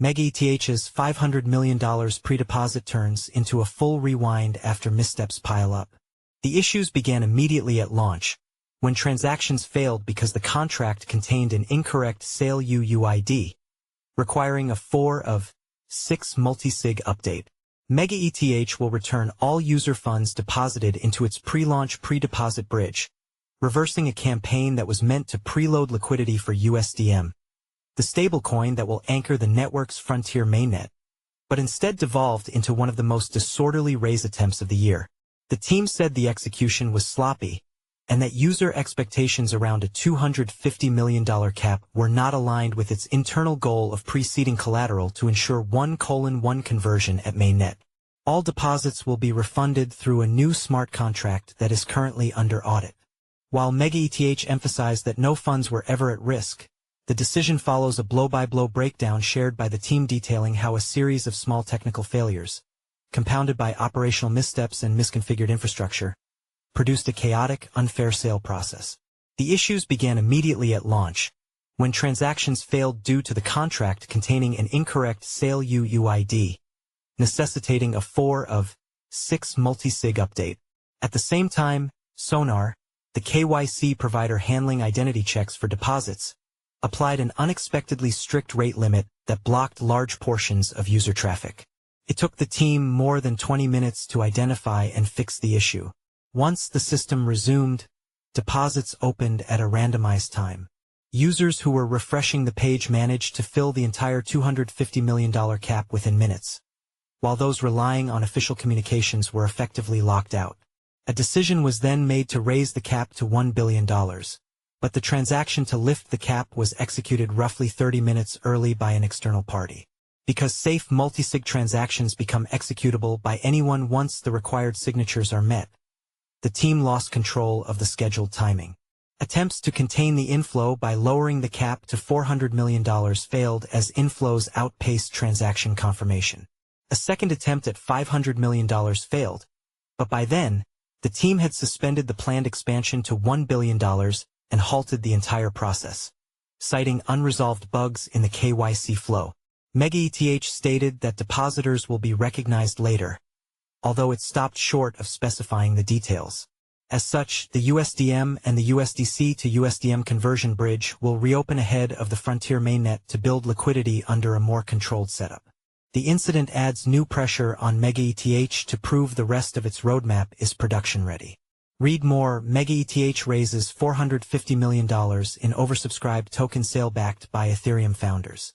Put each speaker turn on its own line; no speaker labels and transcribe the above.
MegaETH's $500 million pre-deposit turns into a full rewind after missteps pile up. The issues began immediately at launch, when transactions failed because the contract contained an incorrect SaleUUID, requiring a 4 of 6 multisig update. MegaETH will return all user funds deposited into its pre-launch pre-deposit bridge, reversing a campaign that was meant to preload liquidity for USDm, the stablecoin that will anchor the network's frontier mainnet, but instead devolved into one of the most disorderly raise attempts of the year. The team said the execution was sloppy, and that user expectations around a $250 million cap were not aligned with its internal goal of preceding collateral to ensure 1:1 conversion at mainnet. All deposits will be refunded through a new smart contract that is currently under audit. While MegaETH emphasized that no funds were ever at risk, the decision follows a blow-by-blow breakdown shared by the team detailing how a series of small technical failures, compounded by operational missteps and misconfigured infrastructure, produced a chaotic, unfair sale process. The issues began immediately at launch, when transactions failed due to the contract containing an incorrect SaleUUID, necessitating a 4 of 6 multisig update. At the same time, Sonar, the KYC provider handling identity checks for deposits, applied an unexpectedly strict rate limit that blocked large portions of user traffic. It took the team more than 20 minutes to identify and fix the issue. Once the system resumed, deposits opened at a randomized time. Users who were refreshing the page managed to fill the entire $250 million cap within minutes, while those relying on official communications were effectively locked out. A decision was then made to raise the cap to $1 billion, but the transaction to lift the cap was executed roughly 30 minutes early by an external party. Because safe multisig transactions become executable by anyone once the required signatures are met, the team lost control of the scheduled timing. Attempts to contain the inflow by lowering the cap to $400 million failed as inflows outpaced transaction confirmation. A second attempt at $500 million failed, but by then, the team had suspended the planned expansion to $1 billion and halted the entire process, citing unresolved bugs in the KYC flow. MegaETH stated that depositors will be recognized later, although it stopped short of specifying the details. As such, the USDm and the USDC to USDm conversion bridge will reopen ahead of the frontier mainnet to build liquidity under a more controlled setup. The incident adds new pressure on MegaETH to prove the rest of its roadmap is production-ready. Read more. MegaETH raises $450 million in oversubscribed token sale backed by Ethereum founders.